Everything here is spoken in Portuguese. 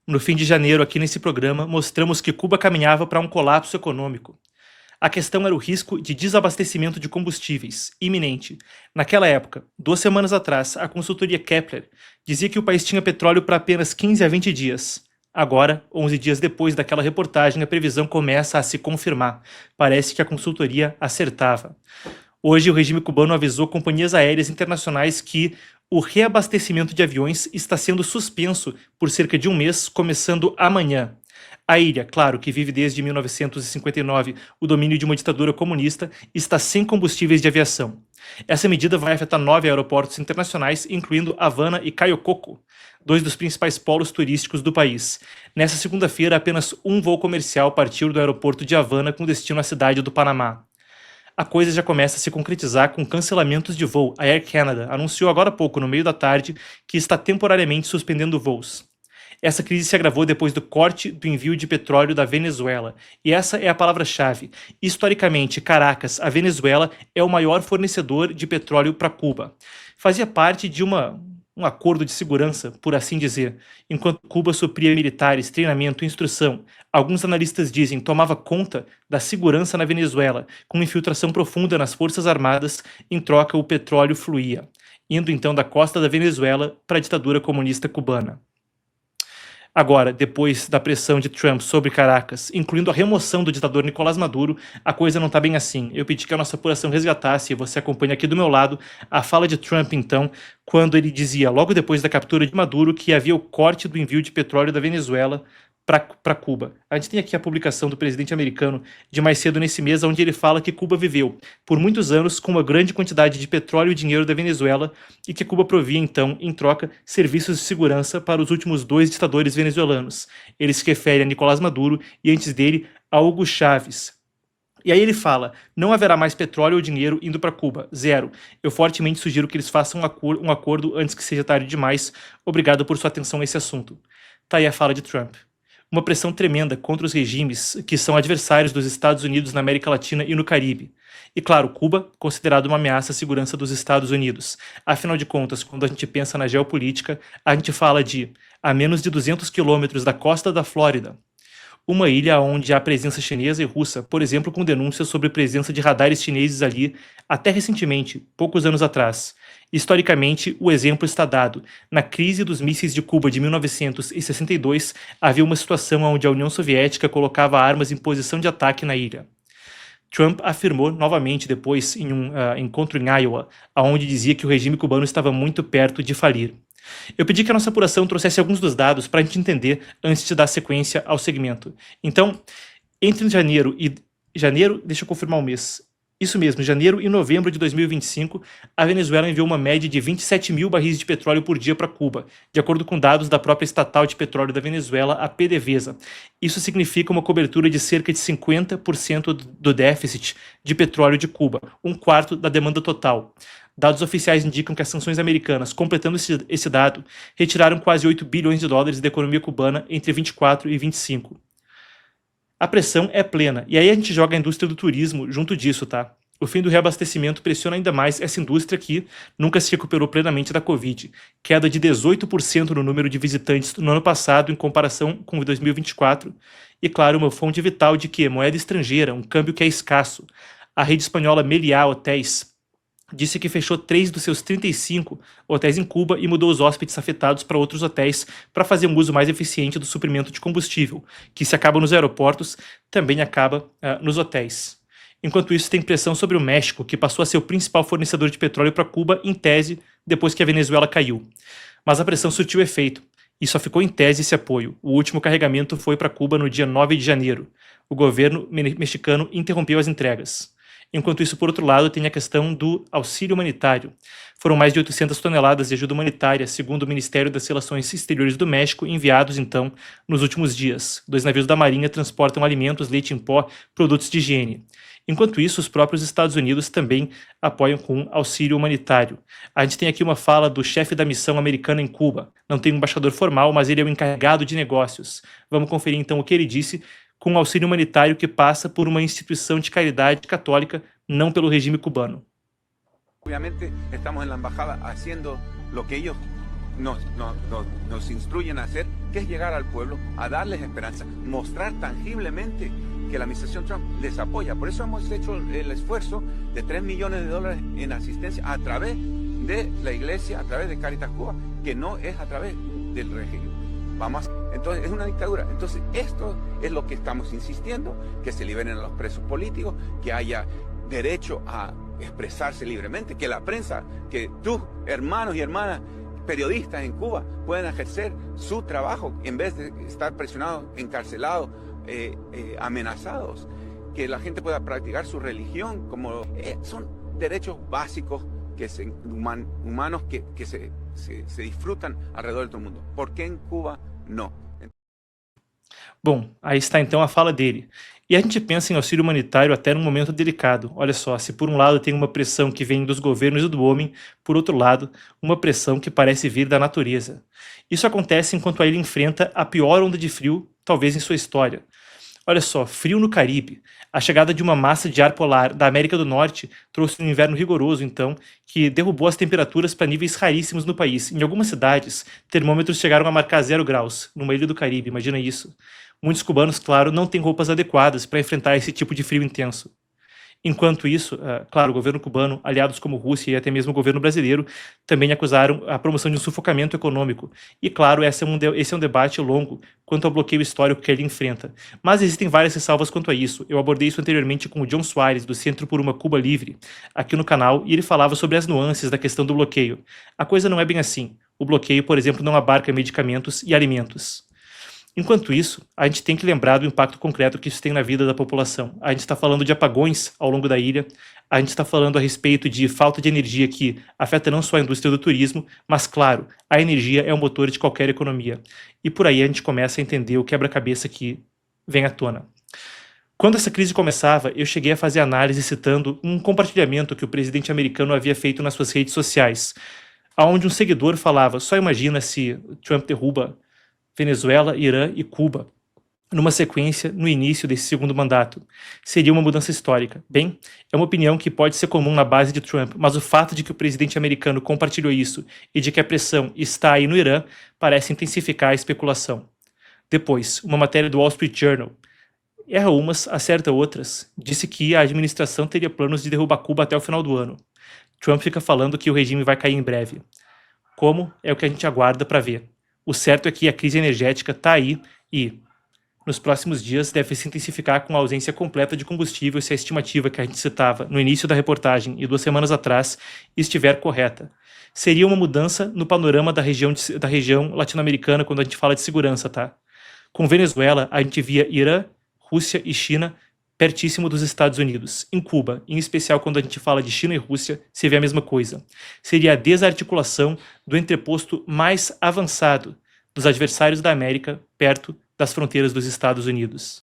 No fim de janeiro, aqui nesse programa, mostramos que Cuba caminhava para um colapso econômico. A questão era o risco de desabastecimento de combustíveis, iminente. Naquela época, 2 semanas atrás, a consultoria Kepler dizia que o país tinha petróleo para apenas 15 a 20 dias. Agora, 11 dias depois daquela reportagem, a previsão começa a se confirmar. Parece que a consultoria acertava. Hoje, o regime cubano avisou companhias aéreas internacionais que o reabastecimento de aviões está sendo suspenso por cerca de um mês, começando amanhã. A ilha, claro, que vive desde 1959 o domínio de uma ditadura comunista, está sem combustíveis de aviação. Essa medida vai afetar 9 aeroportos internacionais, incluindo Havana e Cayo Coco, dois dos principais polos turísticos do país. Nessa segunda-feira, apenas um voo comercial partiu do aeroporto de Havana com destino à cidade do Panamá. A coisa já começa a se concretizar com cancelamentos de voo. A Air Canada anunciou agora há pouco, no meio da tarde, que está temporariamente suspendendo voos. Essa crise se agravou depois do corte do envio de petróleo da Venezuela. E essa é a palavra-chave. Historicamente, Caracas, a Venezuela, é o maior fornecedor de petróleo para Cuba. Fazia parte de um acordo de segurança, por assim dizer, enquanto Cuba supria militares, treinamento e instrução. Alguns analistas dizem tomava conta da segurança na Venezuela, com infiltração profunda nas forças armadas, em troca o petróleo fluía, indo então da costa da Venezuela para a ditadura comunista cubana. Agora, depois da pressão de Trump sobre Caracas, incluindo a remoção do ditador Nicolás Maduro, a coisa não está bem assim. Eu pedi que a nossa apuração resgatasse, e você acompanha aqui do meu lado, a fala de Trump, então, quando ele dizia, logo depois da captura de Maduro, que havia o corte do envio de petróleo da Venezuela para Cuba. A gente tem aqui a publicação do presidente americano de mais cedo nesse mês, onde ele fala que Cuba viveu por muitos anos com uma grande quantidade de petróleo e dinheiro da Venezuela e que Cuba provia, então, em troca, serviços de segurança para os últimos 2 ditadores venezuelanos. Ele se refere a Nicolás Maduro e, antes dele, a Hugo Chávez. E aí ele fala, não haverá mais petróleo ou dinheiro indo para Cuba, zero. Eu fortemente sugiro que eles façam um acordo antes que seja tarde demais. Obrigado por sua atenção a esse assunto. Tá aí a fala de Trump. Uma pressão tremenda contra os regimes que são adversários dos Estados Unidos na América Latina e no Caribe. E claro, Cuba, considerado uma ameaça à segurança dos Estados Unidos. Afinal de contas, quando a gente pensa na geopolítica, a gente fala de a menos de 200 quilômetros da costa da Flórida, uma ilha onde há presença chinesa e russa, por exemplo, com denúncias sobre presença de radares chineses ali até recentemente, poucos anos atrás. Historicamente, o exemplo está dado. Na crise dos mísseis de Cuba de 1962, havia uma situação onde a União Soviética colocava armas em posição de ataque na ilha. Trump afirmou novamente depois em um encontro em Iowa, onde dizia que o regime cubano estava muito perto de falir. Eu pedi que a nossa apuração trouxesse alguns dos dados para a gente entender antes de dar sequência ao segmento. Então, entre janeiro, deixa eu confirmar o mês. Isso mesmo, janeiro e novembro de 2025, a Venezuela enviou uma média de 27 mil barris de petróleo por dia para Cuba, de acordo com dados da própria estatal de petróleo da Venezuela, a PDVSA. Isso significa uma cobertura de cerca de 50% do déficit de petróleo de Cuba, um quarto da demanda total. Dados oficiais indicam que as sanções americanas, completando esse dado, retiraram quase 8 bilhões de dólares da economia cubana entre 24 e 25. A pressão é plena, e aí a gente joga a indústria do turismo junto disso, tá? O fim do reabastecimento pressiona ainda mais essa indústria que nunca se recuperou plenamente da Covid. Queda de 18% no número de visitantes no ano passado em comparação com 2024. E claro, uma fonte vital de que? Moeda estrangeira, um câmbio que é escasso. A rede espanhola Meliá Hotéis disse que fechou 3 dos seus 35 hotéis em Cuba e mudou os hóspedes afetados para outros hotéis para fazer um uso mais eficiente do suprimento de combustível, que se acaba nos aeroportos, também acaba nos hotéis. Enquanto isso, tem pressão sobre o México, que passou a ser o principal fornecedor de petróleo para Cuba, em tese, depois que a Venezuela caiu. Mas a pressão surtiu efeito, e só ficou em tese esse apoio. O último carregamento foi para Cuba no dia 9 de janeiro. O governo mexicano interrompeu as entregas. Enquanto isso, por outro lado, tem a questão do auxílio humanitário. Foram mais de 800 toneladas de ajuda humanitária, segundo o Ministério das Relações Exteriores do México, enviados, então, nos últimos dias. 2 navios da Marinha transportam alimentos, leite em pó, produtos de higiene. Enquanto isso, os próprios Estados Unidos também apoiam com auxílio humanitário. A gente tem aqui uma fala do chefe da missão americana em Cuba. Não tem um embaixador formal, mas ele é o encarregado de negócios. Vamos conferir, então, o que ele disse com auxílio humanitário que passa por uma instituição de caridade católica, não pelo regime cubano. Obviamente estamos en la embajada haciendo lo que ellos nos instruyen a hacer, que es llegar al pueblo, a darles esperanza, mostrar tangiblemente que la administración Trump les apoya. Por eso hemos hecho el esfuerzo de $3 millones en asistencia a través de la iglesia, a través de Caritas Cuba, que no es a través del régimen. Entonces es una dictadura. Entonces esto es lo que estamos insistiendo, que se liberen a los presos políticos, que haya derecho a expresarse libremente, que la prensa, que tus hermanos y hermanas periodistas en Cuba puedan ejercer su trabajo en vez de estar presionados, encarcelados, amenazados, que la gente pueda practicar su religión, como son derechos básicos humanos que se disfrutam alrededor de todo mundo. Por que em Cuba não? Bom, aí está então a fala dele. E a gente pensa em auxílio humanitário até num momento delicado. Olha só, se por um lado tem uma pressão que vem dos governos e do homem, por outro lado, uma pressão que parece vir da natureza. Isso acontece enquanto a ilha enfrenta a pior onda de frio, talvez em sua história. Olha só, frio no Caribe. A chegada de uma massa de ar polar da América do Norte trouxe um inverno rigoroso, então, que derrubou as temperaturas para níveis raríssimos no país. Em algumas cidades, termômetros chegaram a marcar 0 graus, numa ilha do Caribe, imagina isso. Muitos cubanos, claro, não têm roupas adequadas para enfrentar esse tipo de frio intenso. Enquanto isso, claro, o governo cubano, aliados como Rússia e até mesmo o governo brasileiro, também acusaram a promoção de um sufocamento econômico. E claro, esse é um debate longo quanto ao bloqueio histórico que ele enfrenta. Mas existem várias ressalvas quanto a isso. Eu abordei isso anteriormente com o John Soares, do Centro por uma Cuba Livre, aqui no canal, e ele falava sobre as nuances da questão do bloqueio. A coisa não é bem assim. O bloqueio, por exemplo, não abarca medicamentos e alimentos. Enquanto isso, a gente tem que lembrar do impacto concreto que isso tem na vida da população. A gente está falando de apagões ao longo da ilha, a gente está falando a respeito de falta de energia que afeta não só a indústria do turismo, mas, claro, a energia é o motor de qualquer economia. E por aí a gente começa a entender o quebra-cabeça que vem à tona. Quando essa crise começava, eu cheguei a fazer análise citando um compartilhamento que o presidente americano havia feito nas suas redes sociais, onde um seguidor falava: só imagina se Trump derruba Venezuela, Irã e Cuba, numa sequência no início desse segundo mandato. Seria uma mudança histórica. Bem, é uma opinião que pode ser comum na base de Trump, mas o fato de que o presidente americano compartilhou isso e de que a pressão está aí no Irã parece intensificar a especulação. Depois, uma matéria do Wall Street Journal, erra umas, acerta outras, disse que a administração teria planos de derrubar Cuba até o final do ano. Trump fica falando que o regime vai cair em breve. Como? É o que a gente aguarda para ver. O certo é que a crise energética está aí e, nos próximos dias, deve se intensificar com a ausência completa de combustível se a estimativa que a gente citava no início da reportagem e 2 semanas atrás estiver correta. Seria uma mudança no panorama da região latino-americana quando a gente fala de segurança, tá? Com Venezuela, a gente via Irã, Rússia e China pertíssimo dos Estados Unidos. Em Cuba, em especial quando a gente fala de China e Rússia, se vê a mesma coisa. Seria a desarticulação do entreposto mais avançado dos adversários da América perto das fronteiras dos Estados Unidos.